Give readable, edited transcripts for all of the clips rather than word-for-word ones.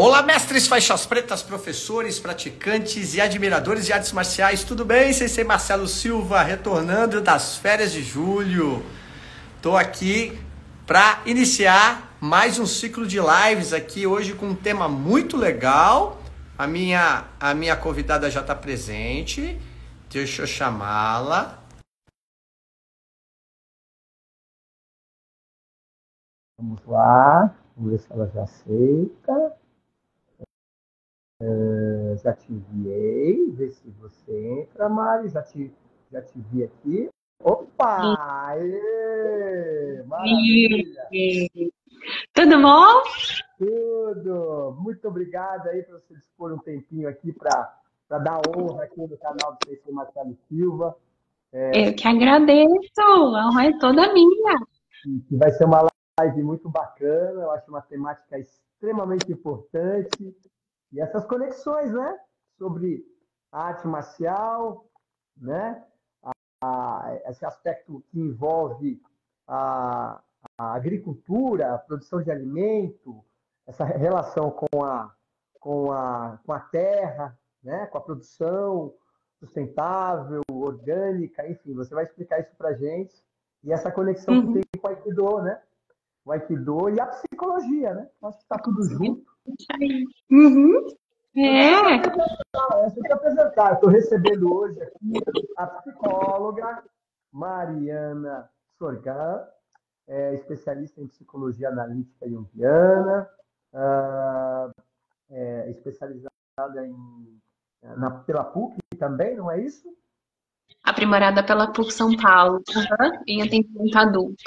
Olá, mestres, faixas pretas, professores, praticantes e admiradores de artes marciais. Tudo bem? Sensei Marcelo Silva, retornando das férias de julho. Estou aqui para iniciar mais um ciclo de lives aqui hoje com um tema muito legal. A minha convidada já está presente. Deixa eu chamá-la. Vamos lá, vamos ver se ela já aceita. Já te enviei, vê se você entra, Mari. Já te vi aqui. Opa! Aê! Maravilha! Tudo bom? Tudo! Muito obrigado aí por você dispor um tempinho aqui para dar honra aqui no canal do Sensei Marcelo Silva. Eu que agradeço, a honra é toda minha. Que vai ser uma live muito bacana, eu acho uma temática extremamente importante. E essas conexões, né? Sobre a arte marcial, né? Esse aspecto que envolve a agricultura, a produção de alimento, essa relação com a terra, né? Com a produção sustentável, orgânica, enfim, você vai explicar isso para a gente. E essa conexão que tem com o Aikido, né? O Aikido e a psicologia, né? Acho que está tudo junto. Deixa eu te apresentar. Estou recebendo hoje aqui a psicóloga Mariana Sorgan, especialista em psicologia analítica junguiana, especializada pela PUC também, não é isso? Aprimorada pela PUC São Paulo, em atendimento adulto,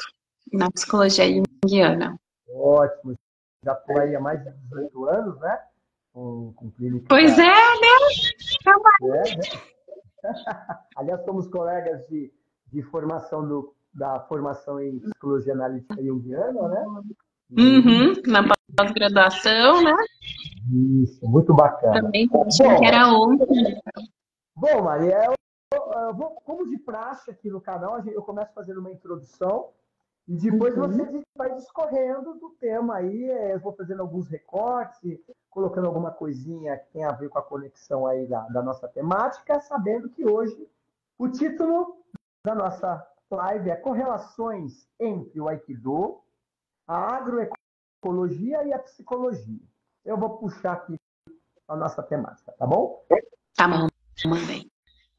na psicologia junguiana. Ótimo. Já estou aí há mais de 18 anos, né? Com clínica. Pois é, né? Aliás, somos colegas de formação da formação em psicologia analítica junguiana, né? Na pós-graduação, né? Isso, muito bacana. Também achei que era ontem. Bom, Maria, como de praxe aqui no canal, eu começo fazendo uma introdução e depois você vai discorrendo do tema aí. Eu vou fazendo alguns recortes, colocando alguma coisinha que tem a ver com a conexão aí da nossa temática, sabendo que hoje o título da nossa live é Correlações entre o Aikido, a agroecologia e a psicologia. Eu vou puxar aqui a nossa temática, tá bom? Tá bom, mandei.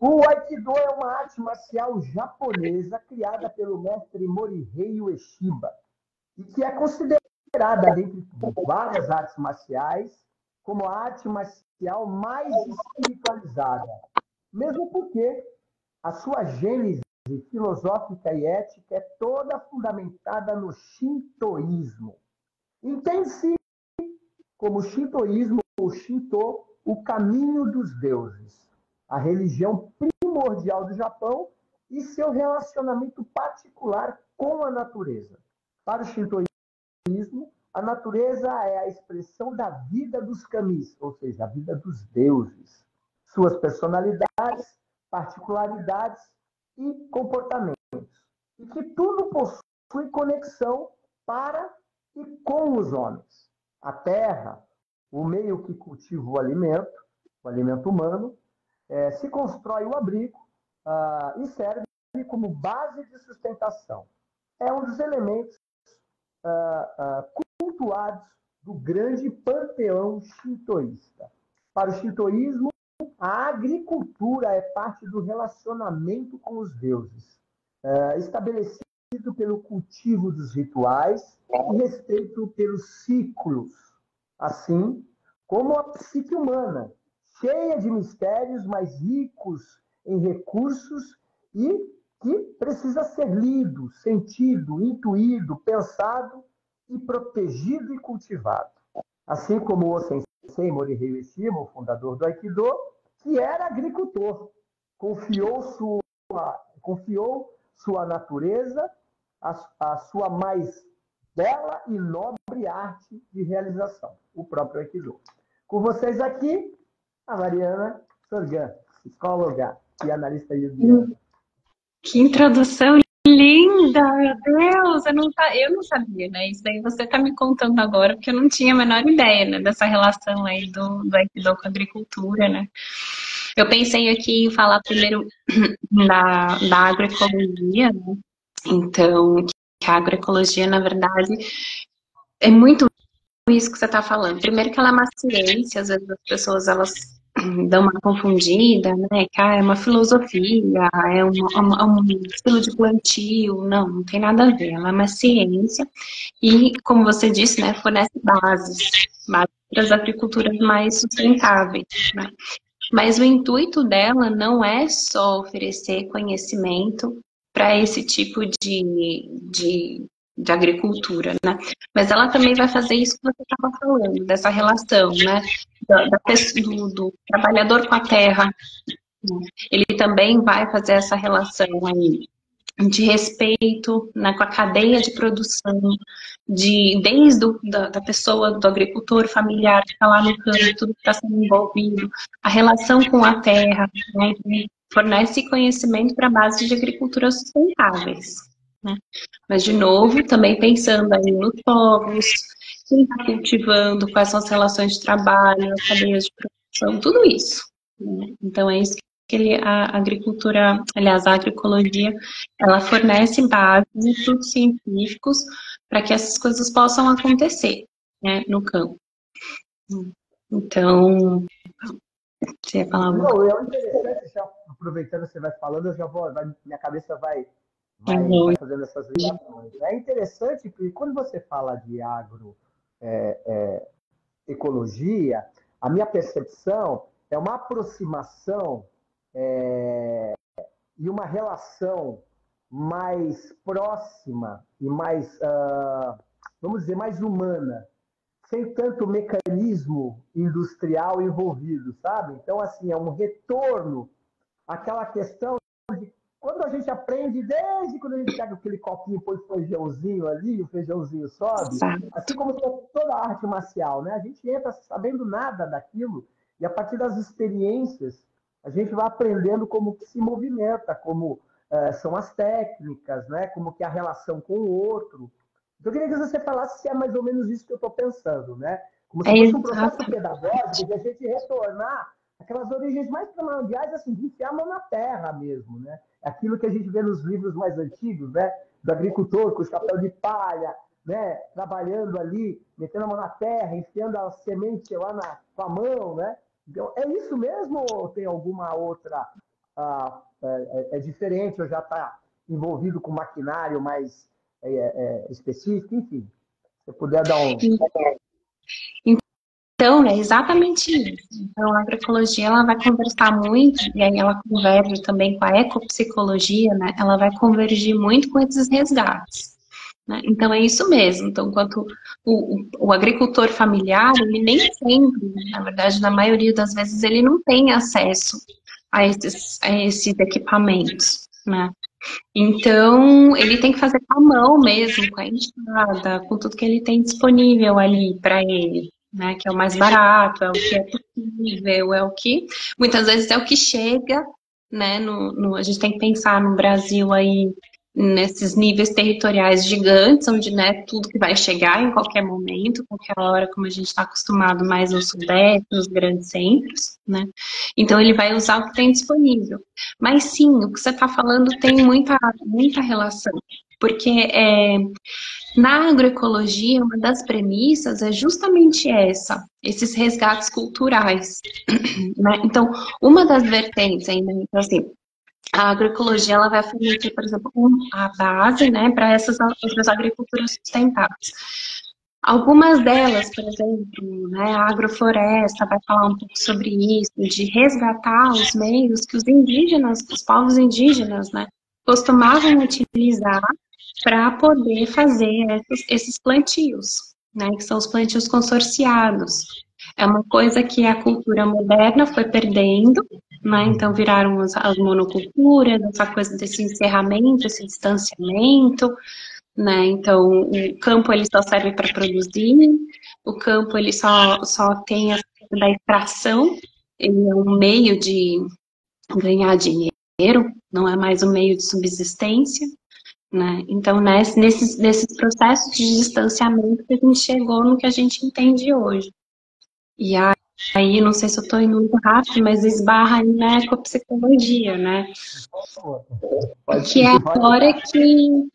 O Aikido é uma arte marcial japonesa criada pelo mestre Morihei Ueshiba e que é considerada, dentre várias artes marciais, como a arte marcial mais espiritualizada. Mesmo porque a sua gênese filosófica e ética é toda fundamentada no shintoísmo. Entende-se como shintoísmo ou shinto, o caminho dos deuses, a religião primordial do Japão e seu relacionamento particular com a natureza. Para o shintoísmo, a natureza é a expressão da vida dos kamis, ou seja, a vida dos deuses, suas personalidades, particularidades e comportamentos, e que tudo possui conexão para e com os homens. A terra, o meio que cultiva o alimento humano, se constrói o abrigo e serve como base de sustentação. É um dos elementos cultuados do grande panteão shintoísta. Para o shintoísmo, a agricultura é parte do relacionamento com os deuses, estabelecido pelo cultivo dos rituais e respeito pelos ciclos, assim como a psique humana, cheia de mistérios, mas ricos em recursos e que precisa ser lido, sentido, intuído, pensado e protegido e cultivado. Assim como o Sensei Morihei Ueshiba, o fundador do Aikido, que era agricultor, confiou sua natureza, a sua mais bela e nobre arte de realização, o próprio Aikido. Com vocês aqui, a Mariana Sorgan, psicóloga e analista junguiana. Que introdução linda! vida, meu Deus, eu não sabia, né? Isso daí você tá me contando agora, porque eu não tinha a menor ideia, né, dessa relação aí do Aikido com a agricultura, né? Eu pensei aqui em falar primeiro da agroecologia, né? Então, que a agroecologia, na verdade, é muito isso que você está falando. Primeiro que ela é uma ciência, às vezes as pessoas elas dão uma confundida, né? Que é uma filosofia, um estilo de plantio. Não tem nada a ver. Ela é uma ciência e, como você disse, né, fornece bases para as agriculturas mais sustentáveis, né? Mas o intuito dela não é só oferecer conhecimento para esse tipo de agricultura, né? Mas ela também vai fazer isso que você estava falando, dessa relação, né? Do trabalhador com a terra. Né? Ele também vai fazer essa relação aí de respeito, né, com a cadeia de produção, desde da pessoa, do agricultor familiar que está lá no campo, tudo que está sendo envolvido, a relação com a terra, né, que fornece conhecimento para a base de agricultura sustentáveis. Né? Mas, de novo, também pensando aí nos povos, quem está cultivando, quais são as relações de trabalho, as cadeias de produção, tudo isso. Né? Então, é isso que a agricultura, aliás, a agroecologia, ela fornece bases e estudos científicos para que essas coisas possam acontecer, né, no campo. Então, você ia falar alguma coisa? Não, é interessante, já aproveitando que você vai falando, eu já vou, minha cabeça vai fazendo essas ligações. É interessante porque quando você fala de agroecologia, a minha percepção é uma aproximação e uma relação mais próxima e mais, vamos dizer, mais humana, sem tanto mecanismo industrial envolvido, sabe? Então, assim, é um retorno àquela questão de quando a gente aprende, desde quando a gente pega aquele copinho, põe o feijãozinho ali, o feijãozinho sobe, assim como toda a arte marcial, né? A gente entra sabendo nada daquilo e a partir das experiências a gente vai aprendendo como que se movimenta, como são as técnicas, né? Como que é a relação com o outro. Então, eu queria que você falasse se é mais ou menos isso que eu estou pensando, né? Como se fosse um processo pedagógico de a gente retornar aquelas origens mais primordiais, assim, de enfiar a mão na terra mesmo, né? Aquilo que a gente vê nos livros mais antigos, né? Do agricultor com o chapéu de palha, né? Trabalhando ali, metendo a mão na terra, enfiando a semente lá com a mão, né? Então, é isso mesmo ou tem alguma outra... é diferente ou já está envolvido com maquinário mais específico? Enfim, se você puder dar um... Então, é exatamente isso. Então, a agroecologia, ela vai conversar muito, e aí ela converge também com a ecopsicologia, né? Ela vai convergir muito com esses resgates. Né? Então, é isso mesmo. Então, enquanto o agricultor familiar, ele nem sempre, na verdade, na maioria das vezes, ele não tem acesso a esses equipamentos, né? Então, ele tem que fazer com a mão mesmo, com a enxada, com tudo que ele tem disponível ali para ele. Né, que é o mais barato, é o que é possível, é o que muitas vezes é o que chega, né? A gente tem que pensar no Brasil aí nesses níveis territoriais gigantes, onde né, tudo que vai chegar em qualquer momento, qualquer hora, como a gente está acostumado mais no Sudeste, nos grandes centros, né? Então ele vai usar o que tem disponível. Mas sim, o que você está falando tem muita relação, porque na agroecologia, uma das premissas é justamente esses resgates culturais. Né? Então, uma das vertentes ainda, então, assim, a agroecologia ela vai fornecer, por exemplo, a base né, para essas outras agriculturas sustentáveis. Algumas delas, por exemplo, né, a agrofloresta vai falar um pouco sobre isso, de resgatar os meios que os indígenas, os povos indígenas, né, costumavam utilizar para poder fazer esses plantios, né, que são os plantios consorciados. É uma coisa que a cultura moderna foi perdendo, né, então viraram as monoculturas, essa coisa desse encerramento, esse distanciamento, né, então o campo ele só serve para produzir, o campo ele só tem a da extração, ele é um meio de ganhar dinheiro, não é mais um meio de subsistência. né? Então, nesses processos de distanciamento que a gente chegou no que a gente entende hoje. E aí, não sei se eu estou indo muito rápido, mas esbarra aí na ecopsicologia, né? Que é a hora que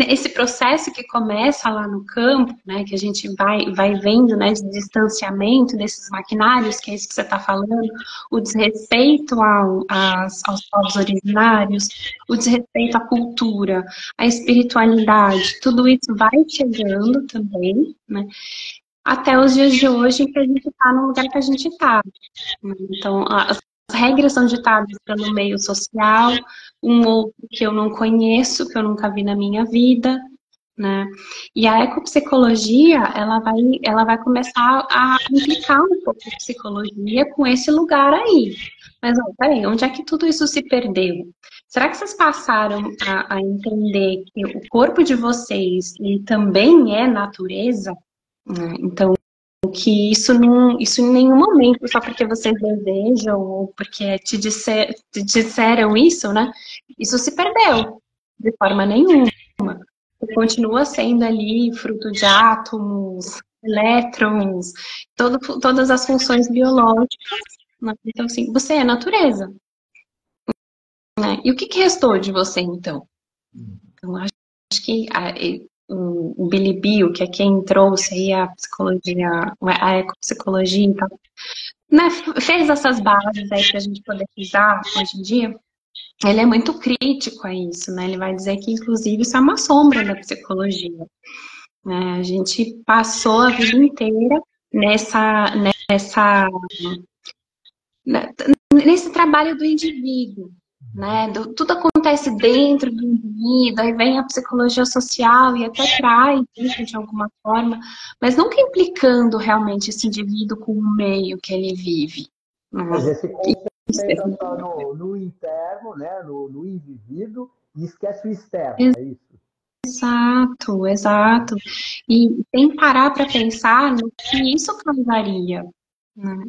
esse processo que começa lá no campo, né, que a gente vai vendo, né, de distanciamento desses maquinários, que é isso que você está falando, o desrespeito aos povos originários, o desrespeito à cultura, à espiritualidade, tudo isso vai chegando também, né, até os dias de hoje, em que a gente está no lugar que a gente está. Então, as regras são ditadas pelo meio social, um outro que eu não conheço, que eu nunca vi na minha vida, né? E a ecopsicologia, ela vai começar a implicar um pouco a psicologia com esse lugar aí. Mas, peraí, onde é que tudo isso se perdeu? Será que vocês passaram a entender que o corpo de vocês ele também é natureza? Então, que isso em nenhum momento, só porque vocês desejam ou porque te disseram isso, né? Isso se perdeu de forma nenhuma. Continua sendo ali fruto de átomos, elétrons, todas as funções biológicas. Né? Então, assim, você é natureza. Né? E o que restou de você, então? Então, acho que o Billy Bill, que é quem trouxe aí a psicologia, a ecopsicologia e tal, né, fez essas bases aí para a gente poder usar hoje em dia. Ele é muito crítico a isso, né? Ele vai dizer que, inclusive, isso é uma sombra da psicologia. Né? A gente passou a vida inteira nesse trabalho do indivíduo, né? Tudo acontece dentro do indivíduo, aí vem a psicologia social e até traz isso de alguma forma, mas nunca implicando realmente esse indivíduo com o meio que ele vive. Mas esse concentra só no interno, né? no indivíduo, e esquece o externo, é isso? Exato, exato. E sem parar para pensar no que isso causaria, né?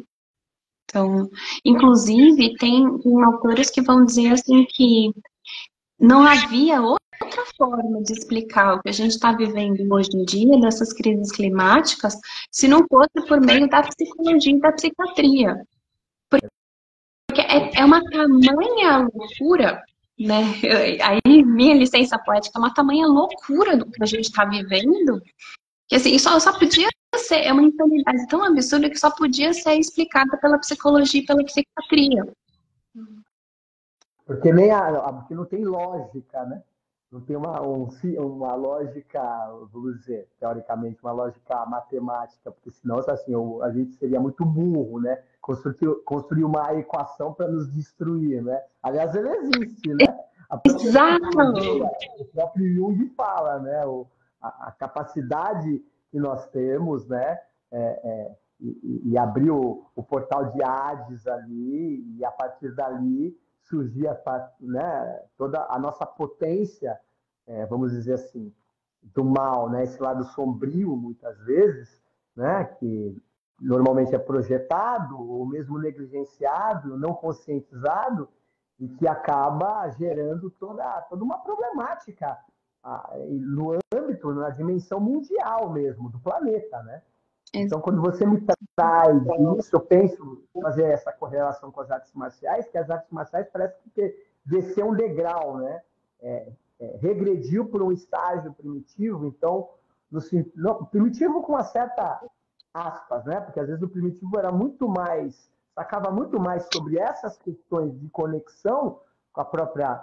Então, inclusive, tem autores que vão dizer assim que não havia outra forma de explicar o que a gente está vivendo hoje em dia, dessas crises climáticas, se não fosse por meio da psicologia e da psiquiatria. Porque é uma tamanha loucura, né? Aí, minha licença poética, é uma tamanha loucura do que a gente está vivendo, que assim, só podia ser, é uma insanidade tão absurda que só podia ser explicada pela psicologia e pela psiquiatria. Porque porque não tem lógica, né? Não tem uma lógica, vamos dizer, teoricamente, uma lógica matemática, porque senão assim, a gente seria muito burro, né? Construir uma equação para nos destruir, né? Aliás, ele existe, né? Exato! O próprio Jung fala, né? A capacidade que nós temos, né? E abriu o portal de Hades ali, e a partir dali surgia, né, toda a nossa potência, vamos dizer assim, do mal, né, esse lado sombrio, muitas vezes, né, que normalmente é projetado, ou mesmo negligenciado, não conscientizado, e que acaba gerando toda uma problemática no âmbito, na dimensão mundial mesmo, do planeta, né? Então, quando você me traz isso, eu penso fazer essa correlação com as artes marciais, que as artes marciais parece que desceu um degrau, né? Regrediu por um estágio primitivo, então, primitivo com uma certa aspas, né? Porque às vezes o primitivo era muito mais, sacava muito mais sobre essas questões de conexão com a própria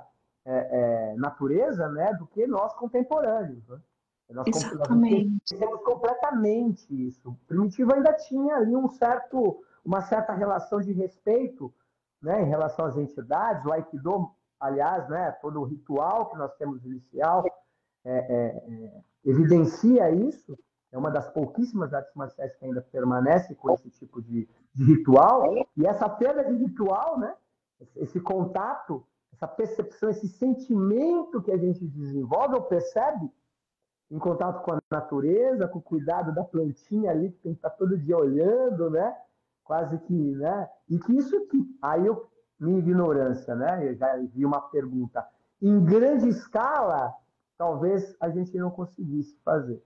natureza, né? Do que nós contemporâneos, né? Nós esquecemos completamente isso. O primitivo ainda tinha ali uma certa relação de respeito, né, em relação às entidades. O Aikido, aliás, né, todo o ritual que nós temos inicial evidencia isso. É uma das pouquíssimas artes marciais que ainda permanece com esse tipo de ritual. E essa perda de ritual, né, esse contato, essa percepção, esse sentimento que a gente desenvolve ou percebe em contato com a natureza, com o cuidado da plantinha ali, que tem que estar todo dia olhando, né? Quase que, né? E que isso que... Aí minha ignorância, né? Eu já vi uma pergunta. em grande escala, talvez a gente não conseguisse fazer.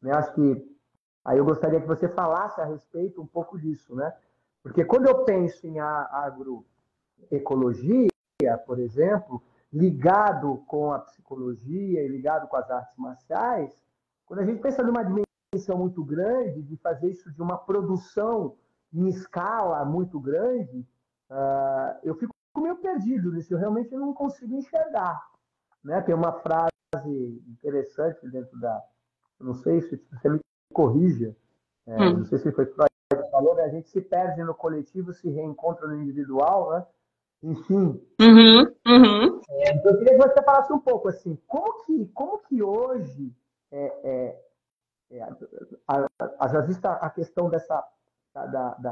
Né? Acho que aí eu gostaria que você falasse a respeito um pouco disso, né? Porque quando eu penso em agroecologia, por exemplo, ligado com a psicologia e ligado com as artes marciais, quando a gente pensa numa dimensão muito grande, de fazer isso de uma produção em escala muito grande, eu fico meio perdido nisso, eu realmente não consigo enxergar. Né? Tem uma frase interessante dentro da... Não sei se você me corrija, não sei se foi Freud que falou, né? A gente se perde no coletivo, se reencontra no individual, né? Enfim. Então, eu queria que você falasse um pouco assim, como que hoje já vista a questão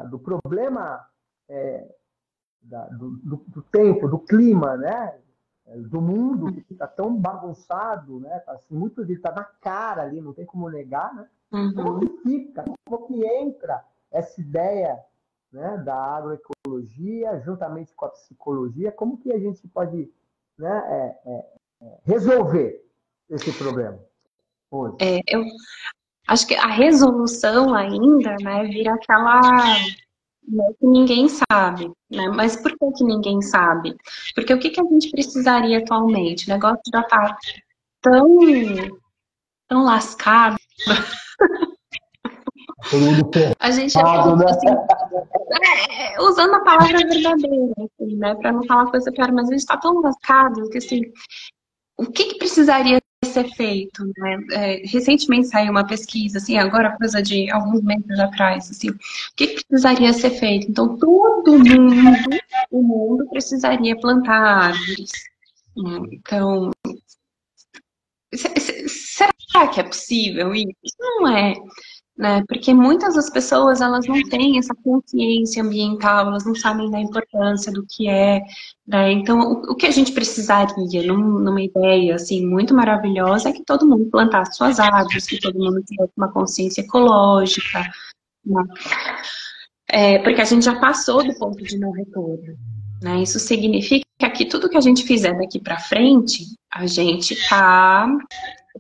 do problema do tempo, do clima, né? Do mundo que está tão bagunçado, né? Tá assim, muito está na cara ali, não tem como negar, né? Como que fica, como que entra essa ideia, né, da agroecologia juntamente com a psicologia, como que a gente pode, né, resolver esse problema hoje? Eu acho que a resolução ainda, né, vira aquela, né, que ninguém sabe, né? Mas por que ninguém sabe? Porque o que a gente precisaria atualmente? O negócio já está tão lascado. Todo mundo A gente ferrado, né? assim, usando a palavra verdadeira, assim, né, para não falar coisa pior, mas a gente está tão lascado que assim, o que precisaria ser feito, né? Recentemente saiu uma pesquisa, assim, agora coisa de alguns meses atrás, assim, o que precisaria ser feito? Então, o mundo precisaria plantar árvores. Então, será que é possível isso? Isso não é. Né? Porque muitas das pessoas elas não têm essa consciência ambiental, elas não sabem da importância do que é, né? Então, o que a gente precisaria, numa ideia assim muito maravilhosa, é que todo mundo plantasse suas árvores, que todo mundo tivesse uma consciência ecológica, né? Porque a gente já passou do ponto de não retorno, né? Isso significa que tudo que a gente fizer daqui para frente, a gente está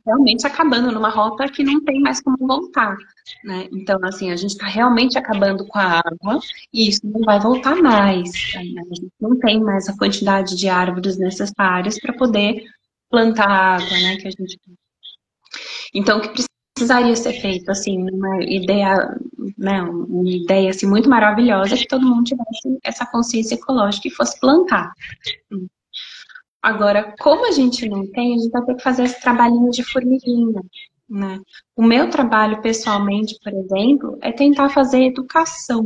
realmente acabando numa rota que não tem mais como voltar, né? Então, assim, a gente está realmente acabando com a água e isso não vai voltar mais, né? A gente não tem mais a quantidade de árvores necessárias para poder plantar a água, né? Que a gente... Então, o que precisaria ser feito, assim, uma ideia, né? Uma ideia assim, muito maravilhosa é que todo mundo tivesse essa consciência ecológica e fosse plantar. Agora, como a gente não tem, a gente vai ter que fazer esse trabalhinho de formiguinha, né? O meu trabalho, pessoalmente, por exemplo, é tentar fazer educação.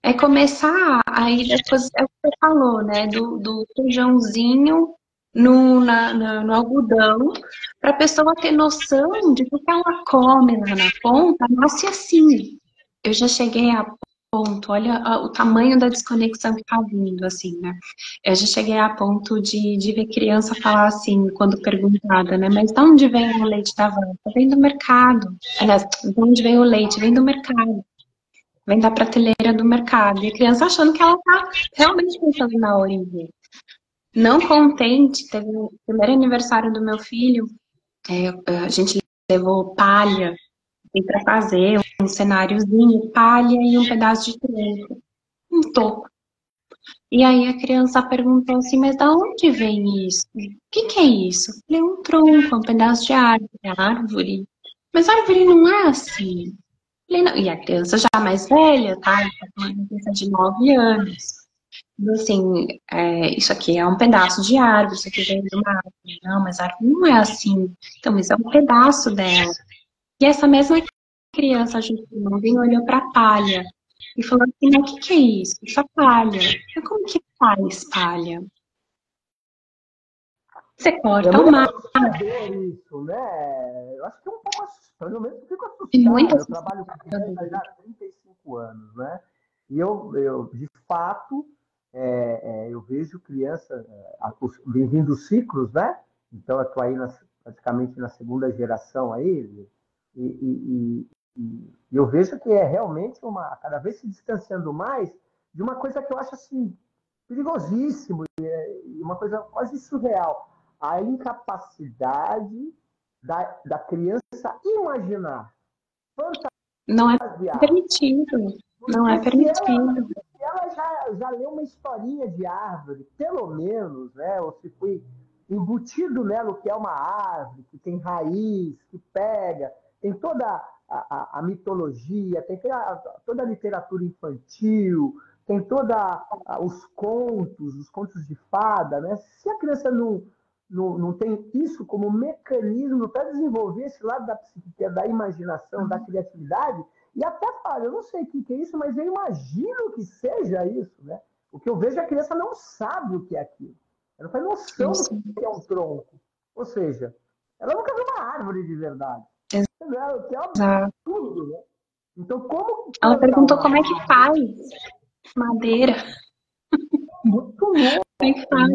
É começar aí, depois, é o que você falou, né? Do feijãozinho no algodão, para a pessoa ter noção de que o que ela come lá na ponta nasce assim. Eu já cheguei a ponto, olha o tamanho da desconexão que tá vindo, assim, né? Eu já cheguei a ponto de ver criança falar assim, quando perguntada, né? Mas de onde vem o leite da vaca? Vem do mercado. Aliás, de onde vem o leite? Vem do mercado. Vem da prateleira do mercado. E a criança achando que ela tá realmente pensando na origem. Não contente, teve o primeiro aniversário do meu filho, a gente levou palha para fazer um cenáriozinho, palha e um pedaço de tronco, um toco. E aí a criança perguntou assim, mas da onde vem isso? O que é isso? Eu falei, um tronco, um pedaço de árvore. Mas a árvore não é assim. Eu falei, não. E a criança já mais velha, tá? Uma criança de 9 anos. E assim, isso aqui é um pedaço de árvore, isso aqui vem de uma árvore. Não, mas a árvore não é assim. Então, isso é um pedaço dela. E essa mesma criança junto comigo olhou para a palha e falou assim, mas o que é isso? Isso é palha. Eu, como que faz palha? Você corta o mato. Isso, né? Eu acho que é um pouco assustador, eu mesmo fico assustado. Eu trabalho com criança já há 35 anos, né? E eu de fato, eu vejo criança, bem-vindo os ciclos, né? Então, eu estou aí praticamente na segunda geração aí, e eu vejo que é realmente cada vez se distanciando mais de uma coisa que eu acho assim, perigosíssimo, e uma coisa quase surreal. a incapacidade da criança imaginar, Não é fantasiar. permitido. Não é Porque se permitido. ela já leu uma historinha de árvore, pelo menos, né? Ou se foi embutido nela o que é uma árvore, que tem raiz, que pega, tem toda a mitologia, tem toda a literatura infantil, tem os contos de fada, né? Se a criança não tem isso como mecanismo para desenvolver esse lado da psique, da imaginação, da criatividade, e até fala, eu não sei o que é isso, mas eu imagino que seja isso, né? O que eu vejo é a criança não sabe o que é aquilo. Ela não tem noção do que é um tronco. Ou seja, ela nunca viu uma árvore de verdade. Entendeu? Que é um Exato. absurdo, né? Então, como Ela plantar perguntou uma como é que árvore faz madeira. muito louco? Como é que faz?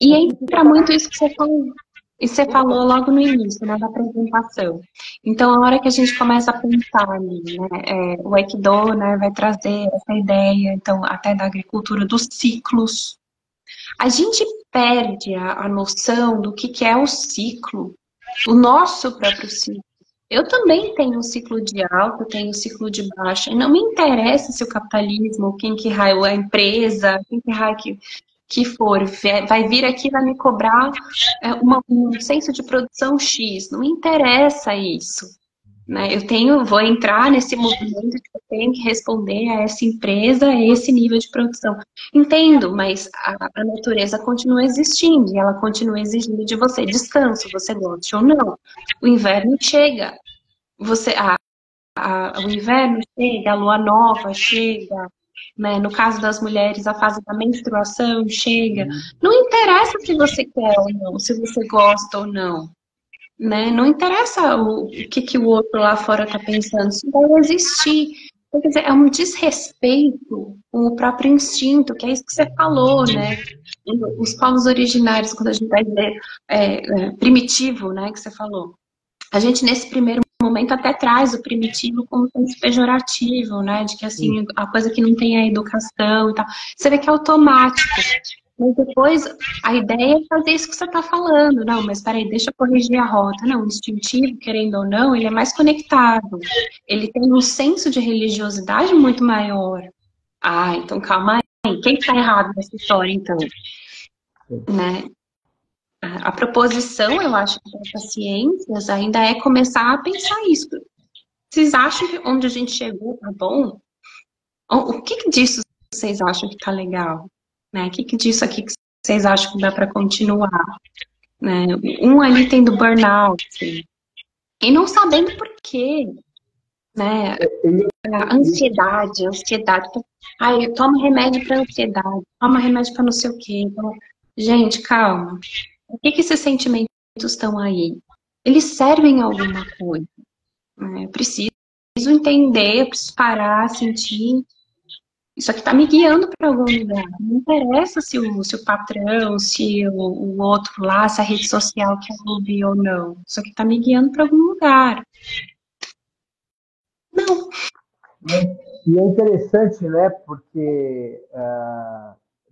E entra muito isso que você falou. E você falou logo no início, né, da apresentação. Então, a hora que a gente começa a pensar ali, né, o Aikido, né, vai trazer essa ideia, então, até da agricultura dos ciclos. A gente perde a noção do que é o ciclo, o nosso próprio ciclo. Eu também tenho um ciclo de alta, tenho um ciclo de baixa. Não me interessa se o capitalismo, quem que raio a empresa, quem que raio que for, vai vir aqui e vai me cobrar um senso de produção X. Não me interessa isso. Né? Vou entrar nesse movimento que eu tenho que responder a essa empresa, a esse nível de produção. Entendo, mas a natureza continua existindo e ela continua exigindo de você descanso, você goste ou não. O inverno chega, o inverno chega, a lua nova chega, né? No caso das mulheres, a fase da menstruação chega. Não interessa se você quer ou não, se você gosta ou não. Né? Não interessa o que o outro lá fora está pensando, isso vai existir. Quer dizer, é um desrespeito com o próprio instinto, que é isso que você falou, né? Os povos originários, quando a gente vai dizer primitivo, né, que você falou, a gente nesse primeiro momento até traz o primitivo como senso pejorativo, né, de que assim, a coisa que não tem a educação e tal. Você vê que é automático. Mas depois, a ideia é fazer isso que você está falando. Não, mas peraí, deixa eu corrigir a rota. Não, o instintivo, querendo ou não, ele é mais conectado. Ele tem um senso de religiosidade muito maior. Ah, então calma aí. Quem está errado nessa história, então? Né? A proposição, eu acho, das ciências ainda é começar a pensar isso. Vocês acham que onde a gente chegou tá bom? O que disso vocês acham que tá legal? Né? O que disso aqui que vocês acham que dá para continuar? Né? Um ali tendo burnout, assim, e não sabendo por quê. Né? A ansiedade. Ai, toma remédio para ansiedade, toma remédio para não sei o quê. Então, gente, calma. O que esses sentimentos estão aí? Eles servem a alguma coisa. Né? Eu preciso entender, eu preciso parar, sentir. Isso aqui está me guiando para algum lugar. Não interessa se o patrão, se o outro lá, se a rede social quer ouvir ou não. Isso aqui está me guiando para algum lugar. Não. E é interessante, né? Porque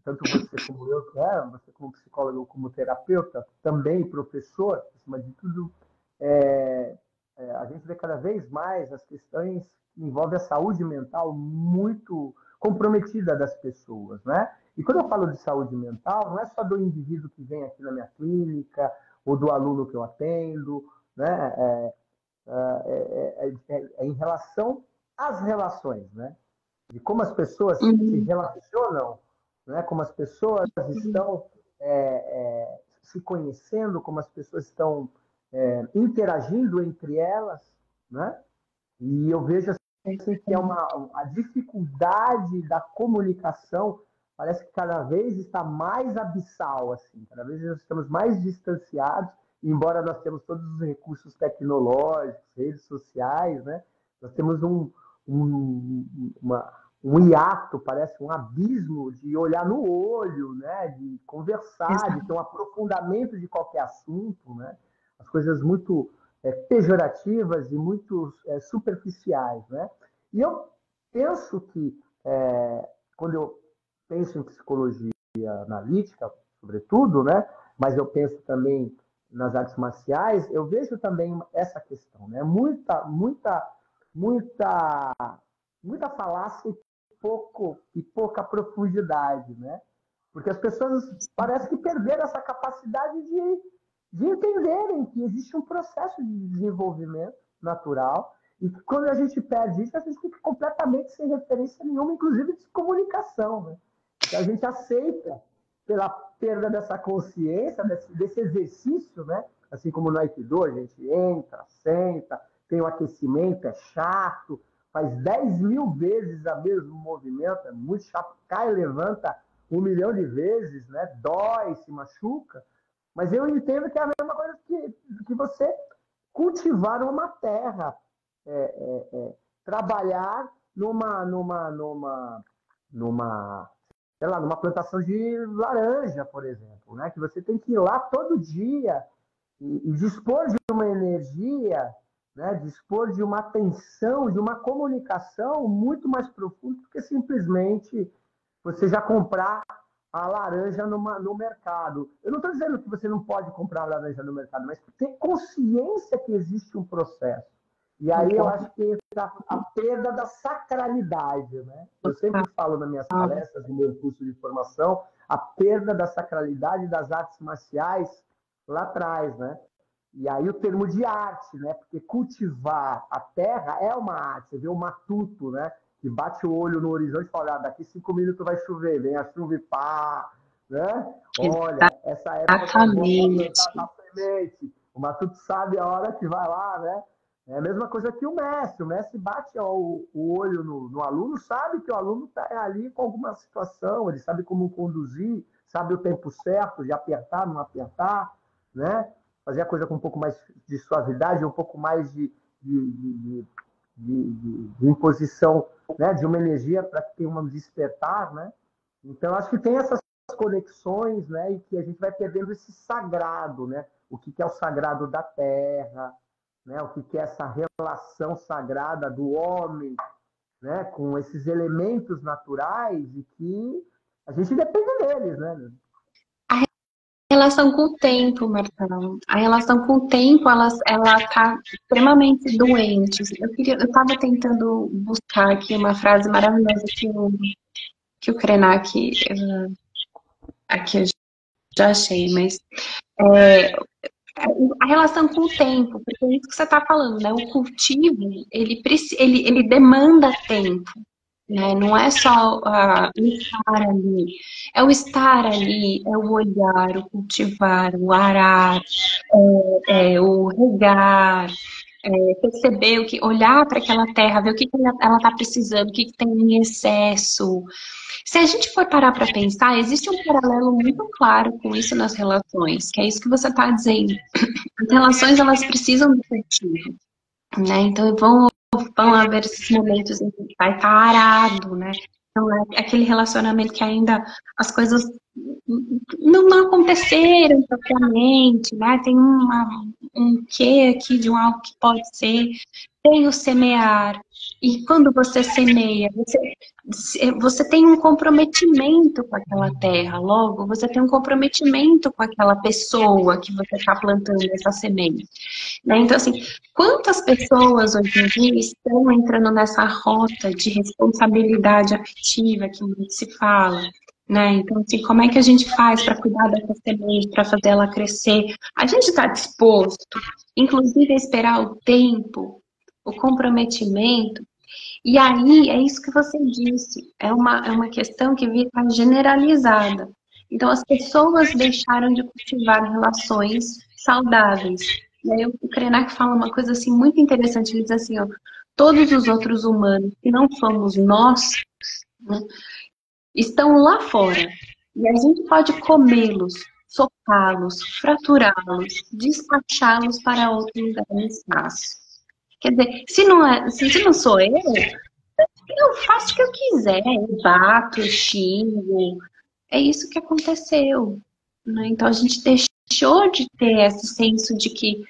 tanto você como eu, né? Você como psicólogo, como terapeuta, também professor, acima de tudo, a gente vê cada vez mais as questões que envolvem a saúde mental muito comprometida das pessoas, né? E quando eu falo de saúde mental, não é só do indivíduo que vem aqui na minha clínica ou do aluno que eu atendo, né? É em relação às relações, né? De como as pessoas se relacionam, né? Como as pessoas estão se conhecendo, como as pessoas estão interagindo entre elas, né? E eu vejo assim, que a dificuldade da comunicação parece que cada vez está mais abissal, assim, cada vez nós estamos mais distanciados, embora nós temos todos os recursos tecnológicos, redes sociais, né? Nós temos um hiato, parece um abismo de olhar no olho, né? De conversar, de ter um aprofundamento de qualquer assunto, né? As coisas muito pejorativas e muito superficiais, né? E eu penso que, quando eu penso em psicologia analítica, sobretudo, né? Mas eu penso também nas artes marciais, eu vejo também essa questão, né? Muita, muita falácia e pouca profundidade, né? Porque as pessoas parece que perderam essa capacidade de entenderem que existe um processo de desenvolvimento natural e que quando a gente perde isso, a gente fica completamente sem referência nenhuma, inclusive de comunicação, né? Então a gente aceita pela perda dessa consciência, desse exercício, né? Assim como no Aikido, a gente entra, senta, tem o aquecimento, é chato, faz 10 mil vezes o mesmo movimento, é muito chato, cai, levanta 1 milhão de vezes, né? Dói, se machuca, mas eu entendo que é a mesma coisa que você cultivar uma terra, trabalhar numa sei lá, numa plantação de laranja, por exemplo, né? Que você tem que ir lá todo dia e dispor de uma energia, né? Dispor de uma atenção, de uma comunicação muito mais profunda do que simplesmente você já comprar a laranja no mercado. Eu não estou dizendo que você não pode comprar a laranja no mercado, mas ter consciência que existe um processo. E aí eu acho que está a perda da sacralidade, né? Eu sempre falo nas minhas palestras, no meu curso de formação, a perda da sacralidade das artes marciais lá atrás, né? E aí o termo de arte, né? Porque cultivar a terra é uma arte. Você vê o matuto, né? Que bate o olho no horizonte e fala, daqui 5 minutos vai chover, vem a chuva e pá, né? Olha, essa época é boa para plantar a semente. O matuto sabe a hora que vai lá, né? É a mesma coisa que o mestre bate o olho no aluno, sabe que o aluno está ali com alguma situação, ele sabe como conduzir, sabe o tempo certo de apertar, não apertar, né? Fazer a coisa com um pouco mais de suavidade, um pouco mais de imposição, né? De uma energia para que tenha um despertar, né? Então, acho que tem essas conexões, né? E que a gente vai perdendo esse sagrado, né? O que é o sagrado da terra, né, o que é essa relação sagrada do homem, né, com esses elementos naturais e que a gente depende deles, né? A relação com o tempo, Marcelo. A relação com o tempo, ela está extremamente doente. Eu estava tentando buscar aqui uma frase maravilhosa que o Krenak aqui eu já achei, mas a relação com o tempo, porque é isso que você está falando, né? O cultivo, ele demanda tempo, né? Não é só o estar ali, é o estar ali, é o olhar, o cultivar, o arar, o regar, perceber olhar para aquela terra, ver o que ela está precisando, o que tem em excesso. Se a gente for parar para pensar, existe um paralelo muito claro com isso nas relações, que é isso que você está dizendo. As relações, elas precisam do cultivo, né? Então, vão haver esses momentos em que vai estar arado, né? Então, é aquele relacionamento que ainda as coisas não aconteceram propriamente, né? Tem um quê aqui de algo que pode ser, tem o semear. E quando você semeia, você tem um comprometimento com aquela terra, logo você tem um comprometimento com aquela pessoa que você está plantando essa semente. Né? Então, assim, quantas pessoas hoje em dia estão entrando nessa rota de responsabilidade afetiva que muito se fala? Né? Então, assim, como é que a gente faz para cuidar dessa semente, para fazer ela crescer? A gente está disposto, inclusive, a esperar o tempo, o comprometimento. E aí, é isso que você disse, é uma questão que fica generalizada. Então, as pessoas deixaram de cultivar relações saudáveis. E aí, o Krenak fala uma coisa assim muito interessante, ele diz assim, ó, todos os outros humanos que não somos nós, né, estão lá fora. E a gente pode comê-los, socá-los, fraturá-los, despachá-los para outro lugar no espaço. Quer dizer, se não sou eu faço o que eu quiser, eu bato, eu xingo. É isso que aconteceu. Né? Então a gente deixou de ter esse senso de que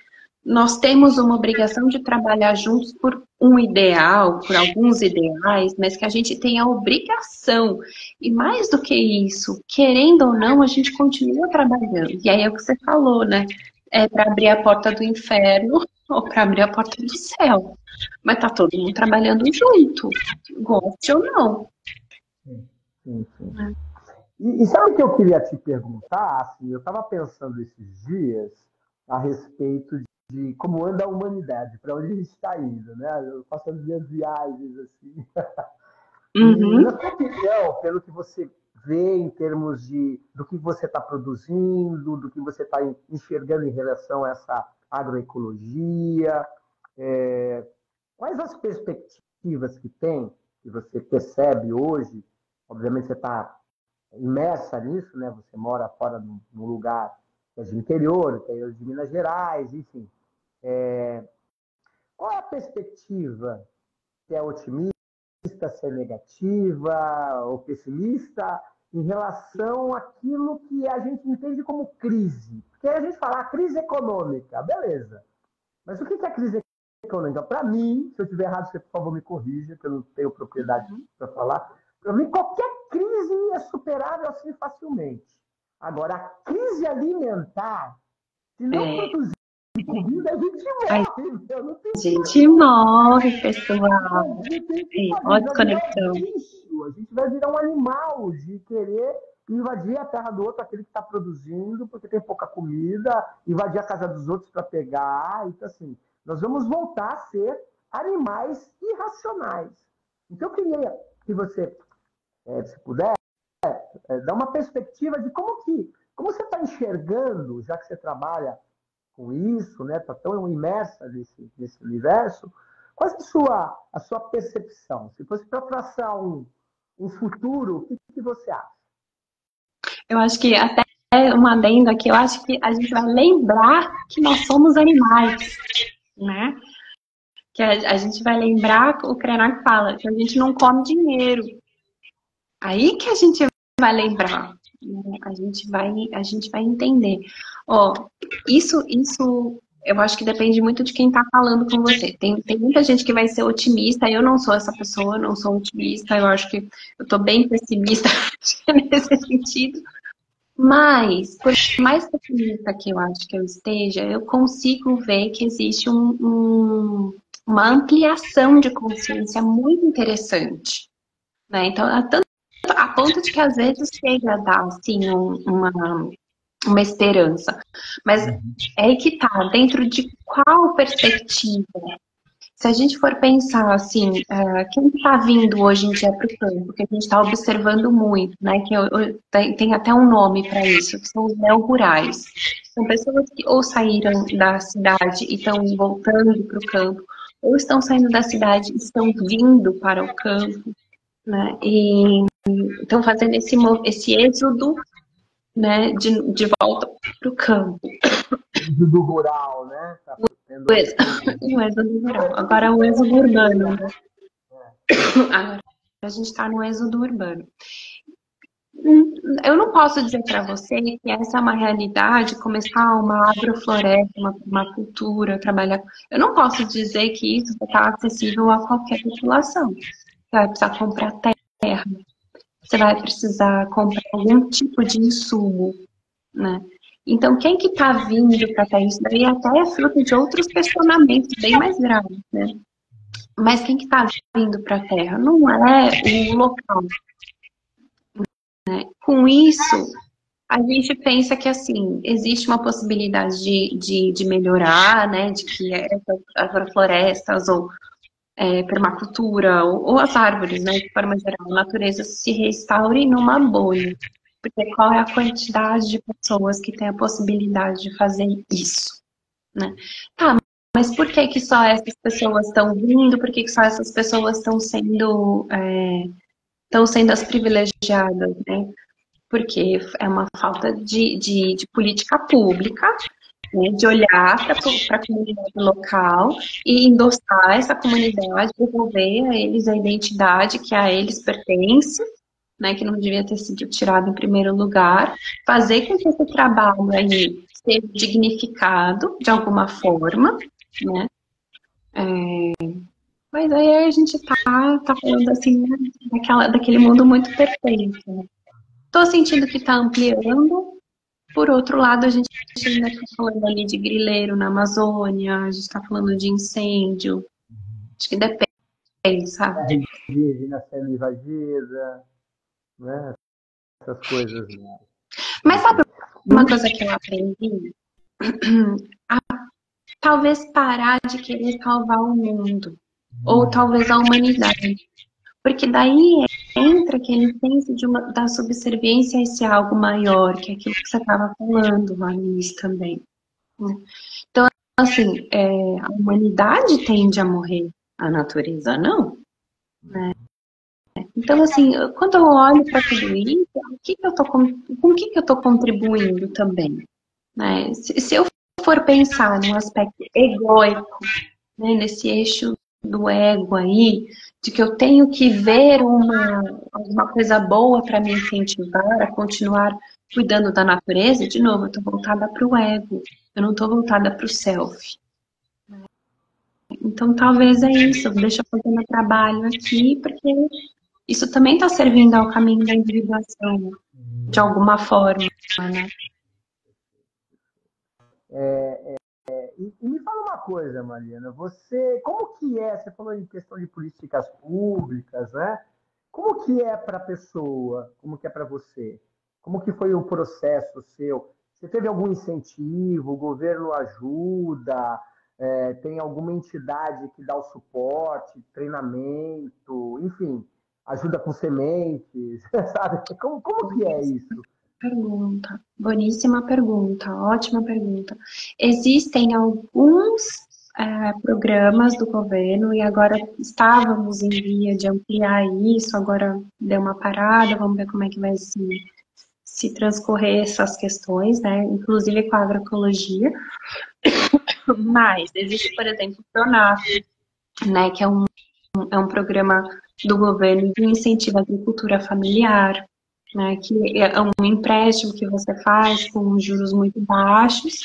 nós temos uma obrigação de trabalhar juntos um ideal, por alguns ideais, mas que a gente tem a obrigação, e mais do que isso, querendo ou não, a gente continua trabalhando. E aí é o que você falou, né? É para abrir a porta do inferno ou para abrir a porta do céu. Mas tá todo mundo trabalhando junto, goste ou não. Sim, sim. E sabe o que eu queria te perguntar? Assim, eu estava pensando esses dias a respeito de como anda a humanidade, para onde a gente está indo, né? Eu faço as minhas viagens assim. E, na Uhum. sua opinião, pelo que você vê em termos do que você está produzindo, do que você está enxergando em relação a essa agroecologia, é, quais as perspectivas que tem, que você percebe hoje? Obviamente você está imersa nisso, né? Você mora fora num lugar que é de interior de Minas Gerais, enfim. Qual é a perspectiva? Se é otimista, se é negativa ou pessimista em relação àquilo que a gente entende como crise? Porque a gente fala crise econômica, beleza. Mas o que é crise econômica? Para mim, se eu estiver errado, você, por favor, me corrija, que eu não tenho propriedade para falar. Para mim, qualquer crise é superável assim facilmente. Agora, a crise alimentar, se não É, produzir comida, a gente a morre. Eu não tenho gente morre, pessoal. não tem o que É, fazer. A ó a gente vai virar um desconexão. bicho, a gente vai virar um animal de querer invadir a terra do outro, aquele que está produzindo, porque tem pouca comida, invadir a casa dos outros para pegar. Então, assim, nós vamos voltar a ser animais irracionais. Então, eu queria que você, se puder, dar uma perspectiva de como você está enxergando, já que você trabalha com isso, né? Está tão imersa nesse universo. Qual é a sua percepção? Se fosse para traçar um futuro, o que você acha? Eu acho que até uma adenda aqui, eu acho que a gente vai lembrar que nós somos animais, né? Que a gente vai lembrar, o Krenak fala, que a gente não come dinheiro. Aí que a gente vai lembrar, né? A gente vai entender. Ó, isso eu acho que depende muito de quem tá falando com você. Tem muita gente que vai ser otimista, eu não sou essa pessoa, eu não sou otimista, eu acho que eu tô bem pessimista nesse sentido. Mas, por mais pessimista que eu acho que eu esteja, eu consigo ver que existe uma ampliação de consciência muito interessante, né? Então, a ponto de que às vezes chega a dar, assim, uma esperança. Mas é aí que tá, dentro de qual perspectiva? Se a gente for pensar assim, quem está vindo hoje em dia para o campo, que a gente está observando muito, né? Que tem até um nome para isso, que são os neo-rurais. São pessoas que ou saíram da cidade e estão voltando para o campo, ou estão saindo da cidade e estão vindo para o campo, né? E estão fazendo esse êxodo, né, de volta para o campo. Do rural, né? Tá tendo O êxodo rural. Agora o êxodo urbano, né? Agora a gente está no êxodo urbano. Eu não posso dizer para você que essa é uma realidade, começar uma agrofloresta, uma cultura, trabalhar. Eu não posso dizer que isso está acessível a qualquer população. Você vai precisar comprar terra, você vai precisar comprar algum tipo de insumo, né? Então, quem que está vindo para cá? Isso daí até é fruto de outros questionamentos bem mais graves, né? Mas quem que está vindo para a Terra? Não é o local. Com isso, a gente pensa que, assim, existe uma possibilidade de melhorar, né? De que essas agroflorestas ou permacultura ou as árvores, né? De forma geral, a natureza se restaure numa bolha. Porque qual é a quantidade de pessoas que têm a possibilidade de fazer isso, né? Tá, mas por que que só essas pessoas estão vindo? Por que que só essas pessoas estão sendo as privilegiadas, né? Porque é uma falta de política pública, né? De olhar para a comunidade local e endossar essa comunidade, devolver a eles a identidade que a eles pertence, né, que não devia ter sido tirado em primeiro lugar, fazer com que esse trabalho aí seja dignificado de alguma forma, né, Mas aí a gente tá falando assim, né, daquele mundo muito perfeito. Né? Tô sentindo que tá ampliando. Por outro lado, a gente ainda está falando ali de grileiro na Amazônia, a gente está falando de incêndio. Acho que depende, sabe? Indígena sendo invadida, né? Essas coisas. Né? Mas sabe Enfim. uma coisa que eu aprendi? Talvez parar de querer salvar o mundo, ou talvez a humanidade. Porque daí entra aquele senso da subserviência a esse algo maior, que é aquilo que você estava falando lá no início também. Né? Então, assim, a humanidade tende a morrer, a natureza não. Né? Então, assim, quando eu olho para tudo isso, com o que eu estou contribuindo também? Né? Se eu for pensar no aspecto egóico, né, nesse eixo do ego aí, de que eu tenho que ver alguma coisa boa para me incentivar a continuar cuidando da natureza, de novo, eu estou voltada para o ego, eu não estou voltada para o self. Então, talvez é isso, deixa eu fazer meu trabalho aqui, porque isso também está servindo ao caminho da individuação, de alguma forma, né? E me fala uma coisa, Mariana, você, como que é, você falou em questão de políticas públicas, né? Como que é para a pessoa, como que é para você? Como que foi o processo seu? Você teve algum incentivo, o governo ajuda, tem alguma entidade que dá o suporte, treinamento, enfim, ajuda com sementes, sabe? Como que é isso? Pergunta, boníssima pergunta, ótima pergunta. Existem alguns programas do governo e agora estávamos em via de ampliar isso, agora deu uma parada, vamos ver como é que vai se transcorrer essas questões, né? Inclusive com a agroecologia. Mas existe, por exemplo, o Pronaf, né? Que é um programa do governo de incentivo à agricultura familiar, né, que é um empréstimo que você faz com juros muito baixos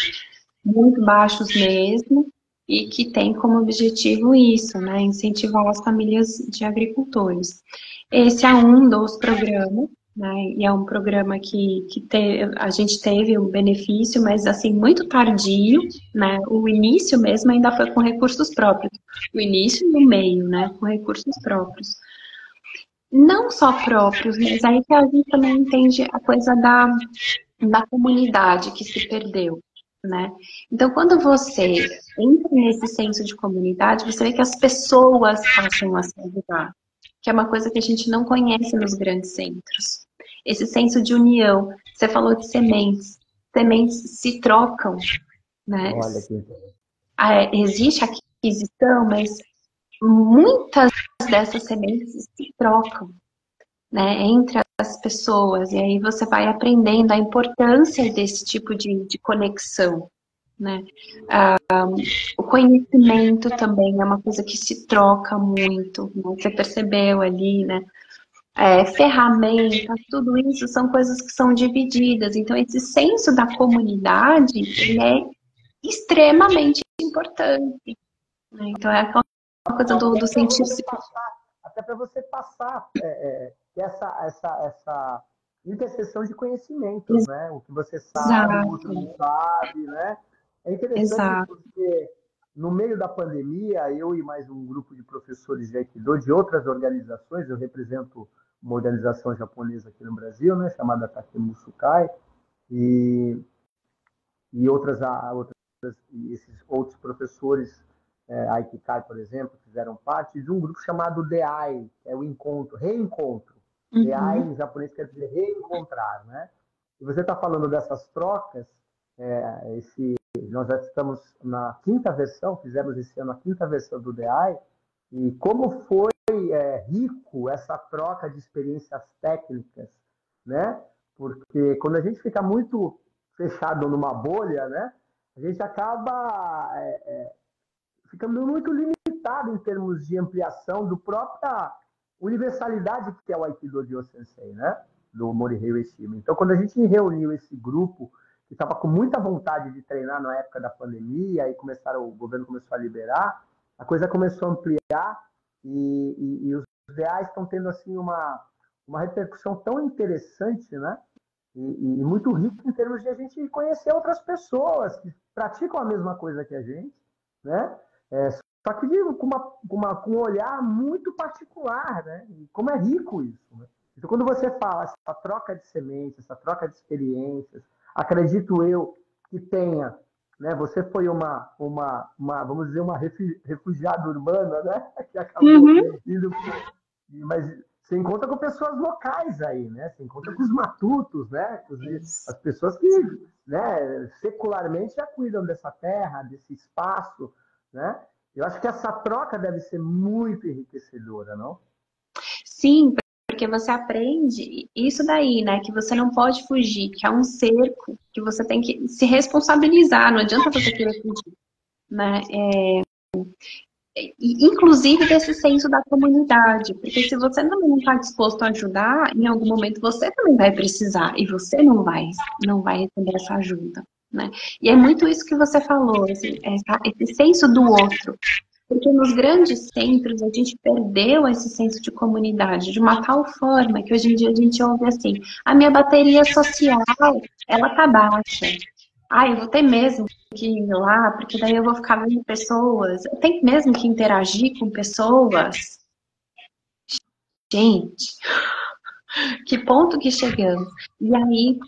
mesmo, e que tem como objetivo isso, né, incentivar as famílias de agricultores. Esse é um dos programas, né, e é um programa a gente teve um benefício, mas assim, muito tardio, né, o início mesmo ainda foi com recursos próprios, o início e o meio, né, com recursos próprios. Não só próprios, mas aí que a gente também entende a coisa da comunidade que se perdeu, né? Então, quando você entra nesse senso de comunidade, você vê que as pessoas passam a se ajudar, que é uma coisa que a gente não conhece nos grandes centros. Esse senso de união. Você falou de sementes. Sementes se trocam, né? Olha que Existe aquisição, mas muitas dessas sementes se trocam, né, entre as pessoas, e aí você vai aprendendo a importância desse tipo de conexão, né. O conhecimento também é uma coisa que se troca muito, né? Você percebeu ali, né, ferramentas, tudo isso são coisas que são divididas, então esse senso da comunidade, ele é extremamente importante, né? Então é aquela coisa do sentir-se. Até para você passar essa interseção de conhecimentos, né? O que você sabe, o outro não Exato, sabe, né? É interessante exato. porque no meio da pandemia, eu e mais um grupo de professores de Aikido de outras organizações, eu represento uma organização japonesa aqui no Brasil, né, chamada Takemusukai, e, outras e esses outros professores, Aikikai, por exemplo, fizeram parte de um grupo chamado DEAI, que é o encontro, reencontro. DEAI Uhum. em japonês quer dizer reencontrar, né? E você está falando dessas trocas, nós já estamos na quinta versão, fizemos esse ano a quinta versão do DEAI, e como foi rico essa troca de experiências técnicas, né? Porque quando a gente fica muito fechado numa bolha, né? A gente acaba ficando muito limitado em termos de ampliação do própria universalidade que é o Aikido de Sensei, né? Do Morihei Ueshiba. Então, quando a gente reuniu esse grupo que estava com muita vontade de treinar na época da pandemia e o governo começou a liberar, a coisa começou a ampliar e os ideais estão tendo assim uma repercussão tão interessante, né? E muito rica em termos de a gente conhecer outras pessoas que praticam a mesma coisa que a gente, né? Só que com um olhar muito particular, né? E como é rico isso, né? Então, quando você fala essa troca de sementes, essa troca de experiências, acredito eu que tenha, né? Você foi vamos dizer, uma refugiada urbana, né? Que acabou Uhum. indo, mas você encontra com pessoas locais aí, né? Você encontra com os matutos, né? As pessoas que, né, secularmente já cuidam dessa terra, desse espaço, né? Eu acho que essa troca deve ser muito enriquecedora, não? Sim, porque você aprende isso daí, né? Que você não pode fugir, que é um cerco, que você tem que se responsabilizar, não adianta você querer fugir, né? Inclusive desse senso da comunidade, porque se você não está disposto a ajudar, em algum momento você também vai precisar e você não vai receber essa ajuda, né? E é muito isso que você falou, esse senso do outro, porque nos grandes centros a gente perdeu esse senso de comunidade de uma tal forma que hoje em dia a gente ouve assim: a minha bateria social, ela tá baixa. Eu vou ter mesmo que ir lá, porque daí eu vou ficar vendo pessoas. Eu tenho mesmo que interagir com pessoas. Gente, que ponto que chegamos? E aí,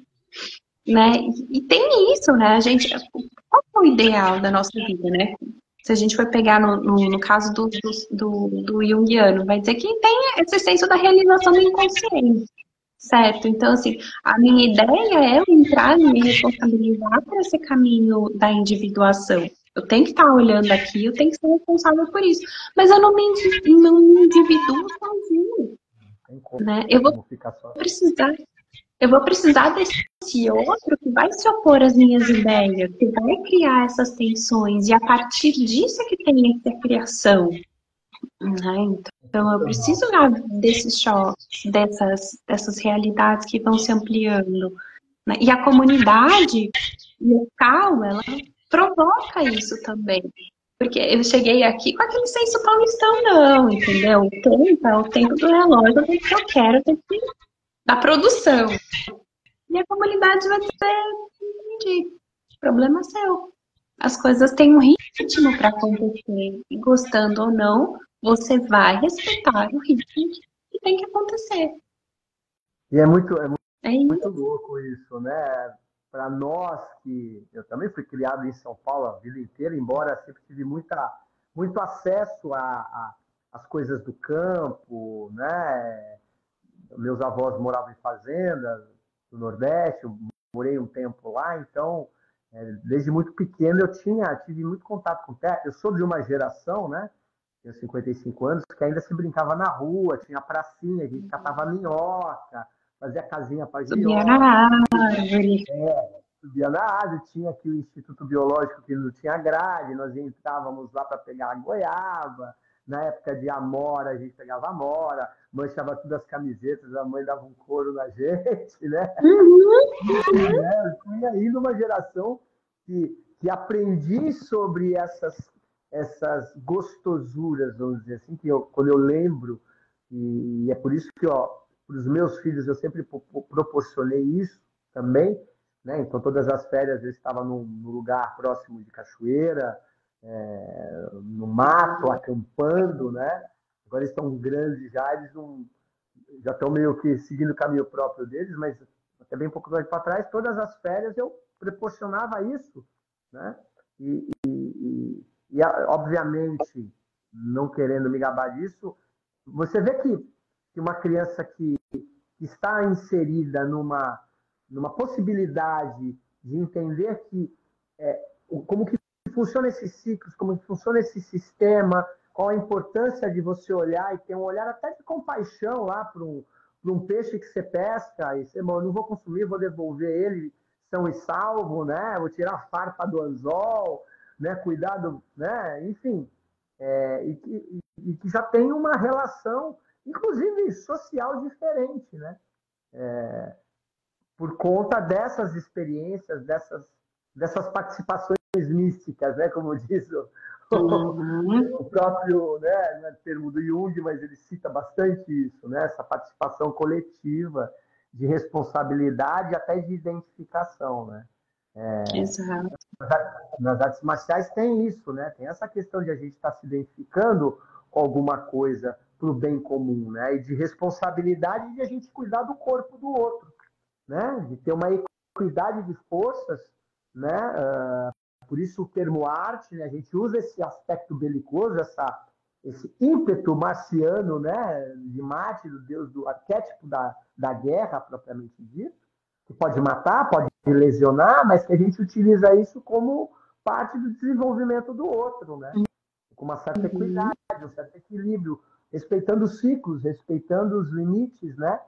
né? E tem isso, né? A gente, qual é o ideal da nossa vida, né? Se a gente for pegar no caso do Jungiano, vai dizer que tem esse senso da realização do inconsciente. Certo, então assim, a minha ideia é eu entrar e me responsabilizar por esse caminho da individuação. Eu tenho que estar olhando aqui, eu tenho que ser responsável por isso. Mas eu não me individuo sozinho, Tem como, né? ficar só. Precisar, eu vou precisar desse outro que vai se opor às minhas ideias, que vai criar essas tensões, e a partir disso é que tem essa criação, né? Então, eu preciso desses choques, dessas realidades que vão se ampliando, né? E a comunidade local, ela provoca isso também. Porque eu cheguei aqui com aquele senso paulistão, não, entendeu? O tempo é o tempo do relógio, o tempo que eu quero, o tempo da produção. E a comunidade vai dizer: entendi, problema seu. As coisas têm um ritmo para acontecer. E gostando ou não, você vai respeitar o ritmo que tem que acontecer. E é muito É isso. louco isso, né? Para nós que eu também fui criado em São Paulo a vida inteira, embora sempre tive muito acesso às coisas do campo, né? Meus avós moravam em fazendas do Nordeste, eu morei um tempo lá, então desde muito pequeno eu tive muito contato com terra. Eu sou de uma geração, né? Tenho 55 anos, que ainda se brincava na rua, tinha pracinha, a gente catava minhoca, fazia casinha para Subir na giriota, árvore. subia na árvore, tinha aqui o Instituto Biológico que não tinha grade, nós entrávamos lá para pegar a goiaba, na época de amora, a gente pegava amora, manchava todas as camisetas, a mãe dava um couro na gente, né? Eu fui aí numa geração que aprendi sobre essas gostosuras, vamos dizer assim, quando eu lembro, e é por isso que, para os meus filhos eu sempre proporcionei isso também, né? Então, todas as férias eu estava num lugar próximo de cachoeira, no mato, acampando, né? Agora eles estão grandes já, já estão meio que seguindo o caminho próprio deles, mas até bem pouco tempo atrás, todas as férias eu proporcionava isso, né? Obviamente, não querendo me gabar disso, você vê que uma criança que está inserida numa possibilidade de entender como que funciona esses ciclos, como que funciona esse sistema, qual a importância de você olhar e ter um olhar até de compaixão lá para um peixe que você pesca e você, eu não vou consumir, vou devolver ele são e salvo, né? Vou tirar a farpa do anzol, né? Cuidado, né? Enfim, e que já tem uma relação, inclusive social, diferente, né? Por conta dessas experiências, dessas participações místicas, né? Como diz Uhum. O próprio, né, não é termo do Jung, mas ele cita bastante isso, né? Essa participação coletiva, de responsabilidade até de identificação, né? Exato. Nas artes marciais tem isso, né? Tem essa questão de a gente estar se identificando com alguma coisa para o bem comum, né? E de responsabilidade de a gente cuidar do corpo do outro, né? De ter uma equidade de forças, né? Por isso o termo arte, né? A gente usa esse aspecto belicoso, esse ímpeto marciano, né? De Marte, do deus, do arquétipo da guerra, propriamente dito, que pode matar, pode lesionar, mas que a gente utiliza isso como parte do desenvolvimento do outro, né? Com uma certa Uhum. equidade, um certo equilíbrio, respeitando os ciclos, respeitando os limites, né?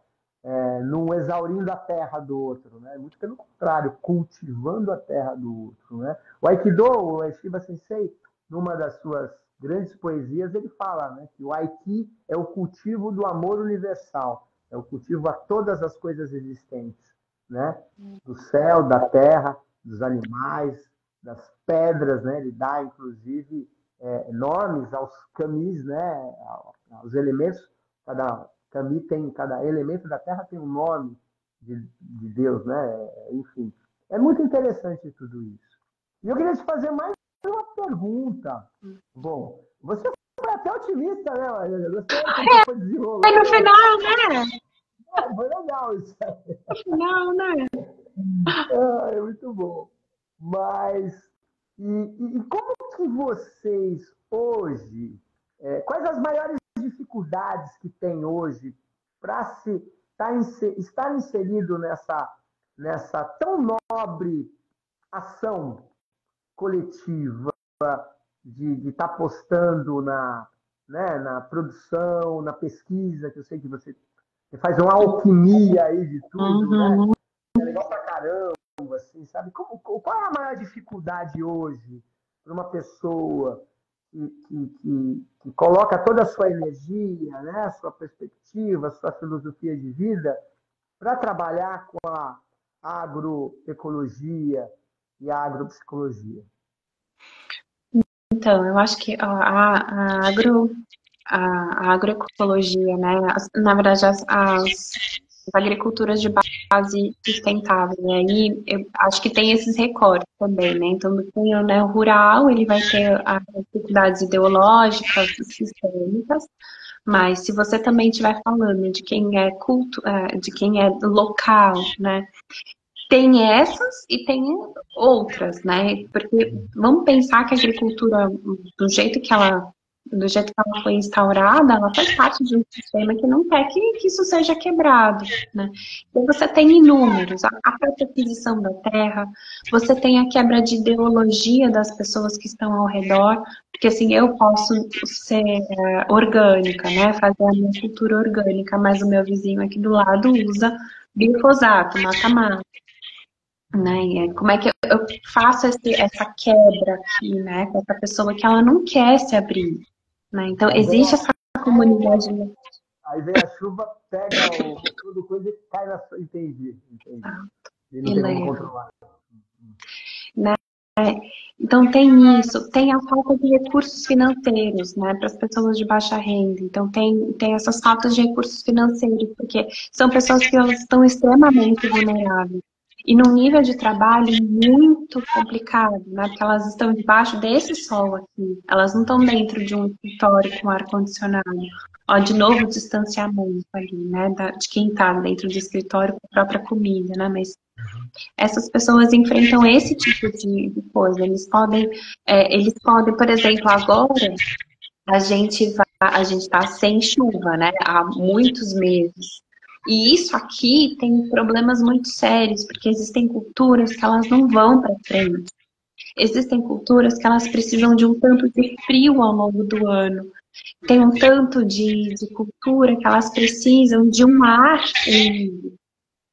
Não exaurindo a terra do outro, né? Muito pelo contrário, cultivando a terra do outro, né? O Aikido, o Shiba Sensei, numa das suas grandes poesias, ele fala, né, que o Aiki é o cultivo do amor universal, é o cultivo a todas as coisas existentes, né? Do céu, da terra, dos animais, das pedras, né? Ele dá, inclusive, nomes aos kamis, né? Aos elementos. Cada elemento da terra tem um nome de Deus, né? Enfim, é muito interessante tudo isso. E eu queria te fazer mais uma pergunta. Bom, você foi até otimista, né, Maria? Gostei como você foi Aí no desenrolando. final, né? Foi legal isso. No final, né? É muito bom. Mas, e como que vocês hoje, quais as maiores dificuldades que tem hoje para estar inserido nessa tão nobre ação coletiva de estar apostando né, na produção, na pesquisa, que eu sei que você faz uma alquimia aí de tudo, né? Uhum. É legal pra caramba, assim, sabe? Qual é a maior dificuldade hoje para uma pessoa que coloca toda a sua energia, né, a sua perspectiva, a sua filosofia de vida para trabalhar com a agroecologia e a agropsicologia? Então, eu acho que a agroecologia, né? Na verdade, as agriculturas de base sustentável. E aí, eu acho que tem esses recortes também, né? Então, tem o, né, o rural, ele vai ter as dificuldades ideológicas, sistêmicas, mas se você também estiver falando de quem é de quem é local, né? Tem essas e tem outras, né? Porque vamos pensar que a agricultura, do jeito que ela foi instaurada, ela faz parte de um sistema que não quer que isso seja quebrado, né? Então você tem inúmeros, a própria aquisição da terra, você tem a quebra de ideologia das pessoas que estão ao redor, porque assim, eu posso ser orgânica, né? Fazer a minha cultura orgânica, mas o meu vizinho aqui do lado usa glifosato, mata-mata. Né? E como é que eu faço essa quebra aqui, né? Com essa pessoa que ela não quer se abrir, né? Então, Aí vem existe essa comunidade. aí vem a chuva, pega tudo coisa e cai na sua. Entendi, entendi. E não E tem como leva, controlar. né? Então, tem isso, tem a falta de recursos financeiros, né? Para as pessoas de baixa renda. Então, tem essas faltas de recursos financeiros, porque são pessoas que elas estão extremamente vulneráveis. E num nível de trabalho muito complicado, né? Porque elas estão debaixo desse sol aqui. Elas não estão dentro de um escritório com ar-condicionado. Ó, de novo, o distanciamento ali, né? De quem está dentro do escritório com a própria comida, né? Mas essas pessoas enfrentam esse tipo de coisa. Eles podem, por exemplo, agora a gente está sem chuva, né? Há muitos meses. E isso aqui tem problemas muito sérios, porque existem culturas que elas não vão para frente. Existem culturas que elas precisam de um tanto de frio ao longo do ano. Tem um tanto de cultura que elas precisam de um ar úmido.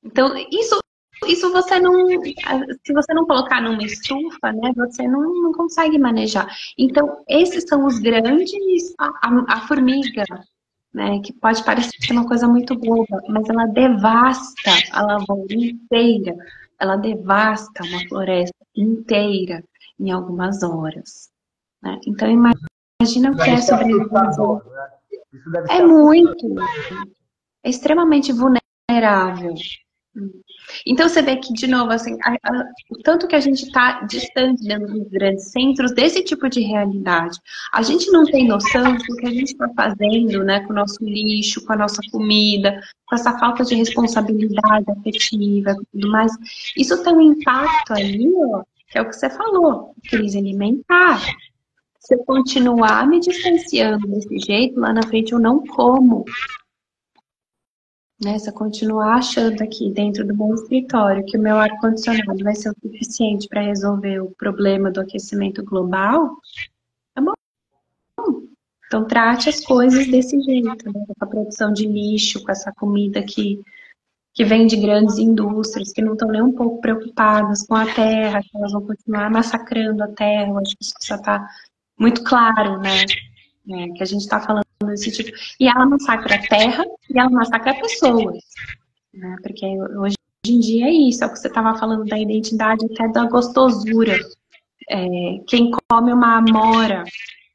Então, isso você não. Se você não colocar numa estufa, né, você não consegue manejar. Então, esses são os grandes. A formiga, né, que pode parecer uma coisa muito boba, mas ela devasta a lavoura inteira. Ela devasta uma floresta inteira em algumas horas. né? Então, imagina o que é sobreviver. Né? Isso deve É ser muito, é extremamente vulnerável. Então, você vê que, de novo, assim, o tanto que a gente está distante dentro dos grandes centros desse tipo de realidade. A gente não tem noção do que a gente está fazendo, né, com o nosso lixo, com a nossa comida, com essa falta de responsabilidade afetiva e tudo mais. Isso tem um impacto aí, ó, que é o que você falou, crise alimentar. Se eu continuar me distanciando desse jeito, lá na frente eu não como. Né, se eu continuar achando aqui dentro do meu escritório que o meu ar-condicionado vai ser o suficiente para resolver o problema do aquecimento global, tá bom. Então trate as coisas desse jeito, né? Com a produção de lixo, com essa comida que vem de grandes indústrias, que não estão nem um pouco preocupadas com a terra, que elas vão continuar massacrando a terra. Eu acho que isso já está muito claro, né? Que a gente está falando desse tipo. E ela massacra a terra e ela massacra pessoas. Né? Porque hoje em dia é isso, é o que você estava falando da identidade até da gostosura. Quem come uma amora,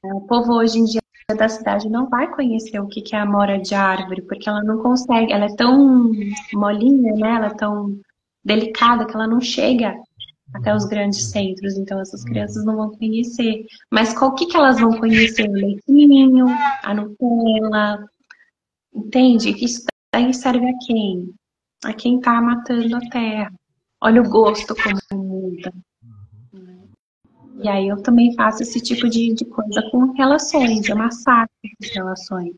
né? O povo hoje em dia da cidade não vai conhecer o que é amora de árvore, porque ela não consegue, ela é tão molinha, né? Ela é tão delicada que ela não chega até os grandes centros, então essas crianças não vão conhecer. Mas o que elas vão conhecer? O leitinho, a Nutella, entende? Isso daí serve a quem? A quem está matando a terra. Olha o gosto como muda. E aí eu também faço esse tipo de coisa com relações, eu massacro as relações.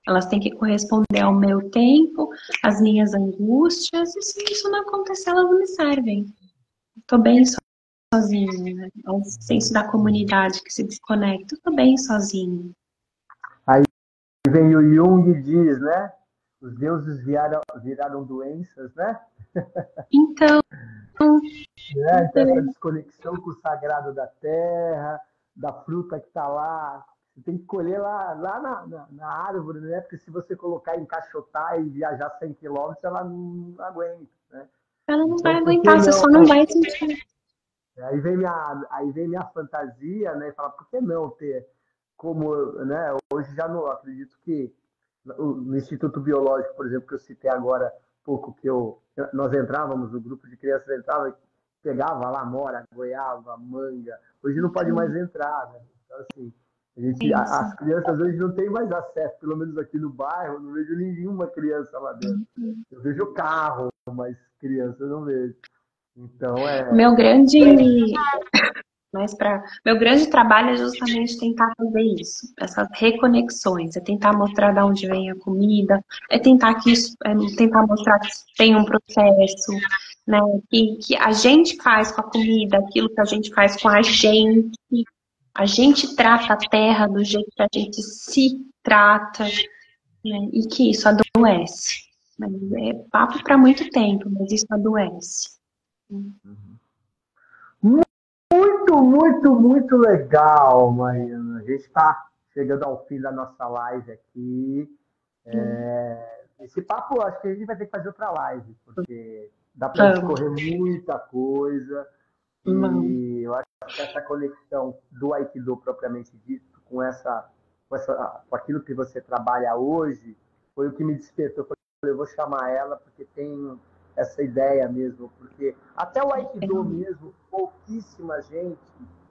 Elas têm que corresponder ao meu tempo, às minhas angústias, e se isso não acontecer, elas não me servem. Estou bem sozinha, né? É o senso da comunidade que se desconecta, estou bem sozinha. Aí vem o Jung e diz, né? Os deuses viraram doenças, né? Então, Né? Então, essa desconexão com o sagrado da terra, da fruta que está lá. Você tem que colher lá na árvore, né? Porque se você colocar, encaixotar e viajar 100 quilômetros, ela não aguenta, né? ela não vai Então, por que aguentar, você não? só não vai sentir. Aí vem minha fantasia, né? E fala, por que não ter como, né? Hoje já não acredito que no Instituto Biológico, por exemplo, que eu citei agora pouco, nós entrávamos, o grupo de crianças entrava e pegava lá mora, goiaba, manga. Hoje não pode mais entrar, né? Então, assim, as crianças hoje não têm mais acesso, pelo menos aqui no bairro, eu não vejo nenhuma criança lá dentro. Eu vejo carro, mas criança eu não vejo. Então Meu grande meu grande trabalho é justamente tentar fazer isso, essas reconexões, é tentar mostrar de onde vem a comida, é tentar tentar mostrar que tem um processo, né, que a gente faz com a comida, aquilo que a gente faz com a gente trata a terra do jeito que a gente se trata, né, e que isso adoece. É papo para muito tempo, mas isso adoece. muito, muito, muito legal, Mariana. A gente está chegando ao fim da nossa live aqui. Esse papo, acho que a gente vai ter que fazer outra live, porque dá para discorrer muita coisa. E eu acho que essa conexão do Aikido propriamente dito com aquilo que você trabalha hoje foi o que me despertou. Eu vou chamar ela porque tem essa ideia mesmo, porque até o Aikido mesmo, pouquíssima gente,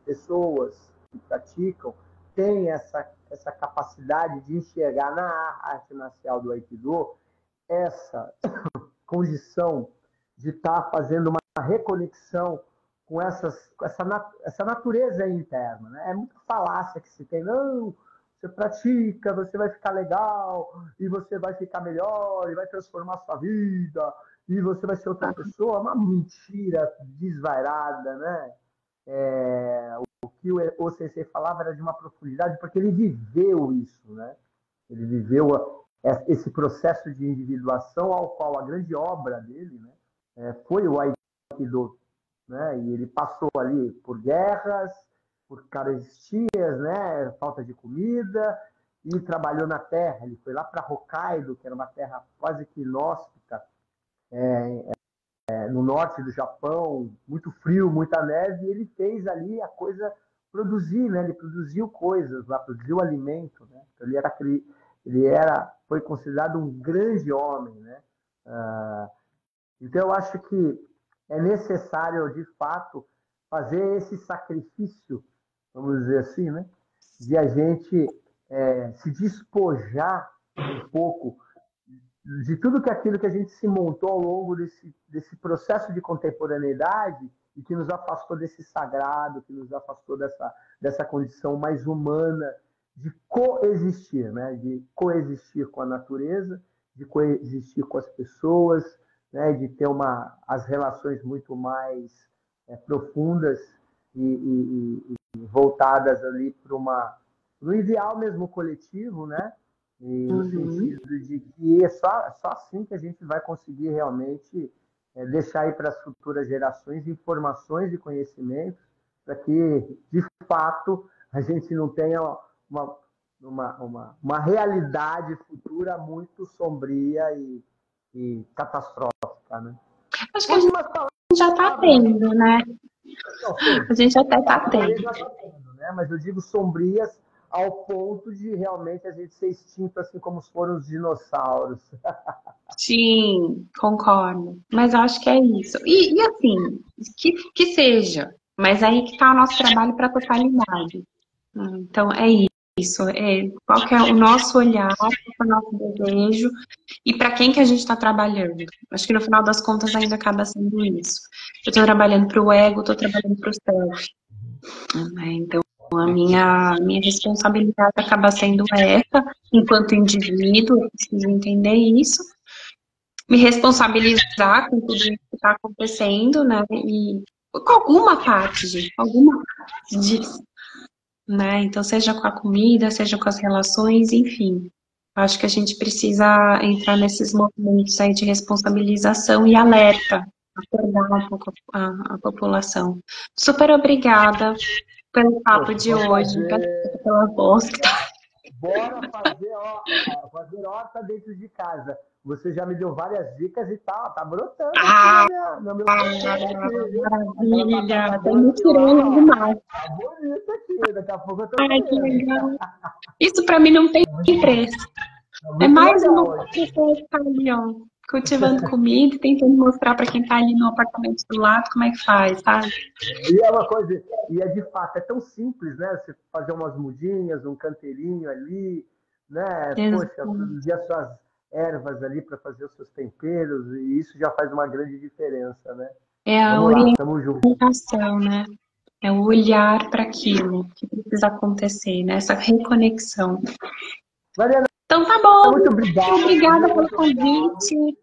pessoas que praticam, tem essa capacidade de enxergar na arte marcial do Aikido essa condição de estar fazendo uma reconexão com essa natureza interna. Né? É muita falácia que se tem, não, você pratica, você vai ficar legal, e você vai ficar melhor, e vai transformar a sua vida, e você vai ser outra pessoa. Uma mentira desvairada, né? O que o Sensei falava era de uma profundidade, porque ele viveu isso, né? Ele viveu esse processo de individuação ao qual a grande obra dele, né, foi o Aikido, né? E ele passou ali por guerras, por carestia, né? Falta de comida, e trabalhou na terra. Ele foi lá para Hokkaido, que era uma terra quase que inóspita, no norte do Japão, muito frio, muita neve, e ele fez ali a coisa produzir, né? Ele produziu coisas lá, produziu alimento, né? Então, foi considerado um grande homem, né? Então eu acho que é necessário, de fato, fazer esse sacrifício, vamos dizer assim, né? De a gente se despojar um pouco de tudo aquilo que a gente se montou ao longo desse processo de contemporaneidade e que nos afastou desse sagrado, que nos afastou dessa condição mais humana de coexistir, né? De coexistir com a natureza, de coexistir com as pessoas, né? De ter as relações muito mais profundas e voltadas ali para no ideal mesmo coletivo, né? E no sentido de que é só assim que a gente vai conseguir realmente deixar aí para as futuras gerações informações e conhecimentos para que, de fato, a gente não tenha uma realidade futura muito sombria e catastrófica, né? Acho que a gente já está tendo, né? A gente até está tendo. Né? Mas eu digo sombrias ao ponto de realmente a gente ser extinto, assim como foram os dinossauros. Sim, concordo. Mas acho que é isso. E assim, que seja. Mas aí que está o nosso trabalho para a totalidade. Então, é isso. Qual que é o nosso olhar, qual que é o nosso desejo e para quem que a gente está trabalhando. Acho que no final das contas ainda acaba sendo isso. Eu estou trabalhando para o ego, estou trabalhando para o self. Então, a minha responsabilidade acaba sendo essa, enquanto indivíduo, eu preciso entender isso, me responsabilizar com tudo isso que está acontecendo, né? E com alguma parte, gente, alguma parte disso, né? Então, seja com a comida, seja com as relações, enfim. Acho que a gente precisa entrar nesses movimentos aí de responsabilização e alerta, acordar um pouco a população. Super obrigada pelo papo de hoje, pela voz. Bora fazer horta dentro de casa. Você já me deu várias dicas e tá brotando. Maravilha, tá me tirando demais. Tá bonito aqui, daqui a pouco eu tô que legal. Isso pra mim não tem preço. É mais uma pessoa que tá ali, ó, cultivando comida e tentando mostrar para quem tá ali no apartamento do lado como é que faz, sabe? E é uma coisa, de fato, é tão simples, né? Você fazer umas mudinhas, um canteirinho ali, né? Poxa, produzir as suas ervas ali para fazer os seus temperos, e isso já faz uma grande diferença, né? É a orientação, né? É o olhar para aquilo que precisa acontecer, né? Essa reconexão. Mariana, então tá bom. Muito obrigado. Obrigada pelo convite.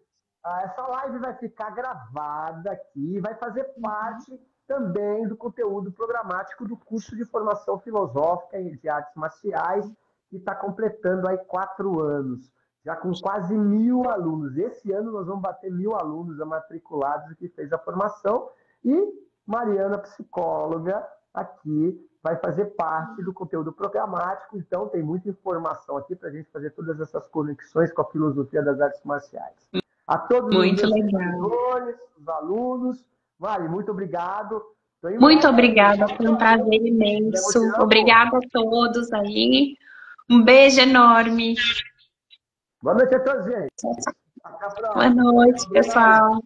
Essa live vai ficar gravada aqui, vai fazer parte também do conteúdo programático do curso de formação filosófica de artes marciais, que está completando aí 4 anos, já com quase 1.000 alunos. Esse ano nós vamos bater 1.000 alunos matriculados que fez a formação, e Mariana, psicóloga, aqui vai fazer parte do conteúdo programático, então tem muita informação aqui para a gente fazer todas essas conexões com a filosofia das artes marciais. A todos os seguidores, os alunos, Mari, muito obrigado. Muito obrigada, foi um prazer imenso. Obrigada a todos aí. Um beijo enorme. Boa noite a todos, gente. Boa noite, pessoal.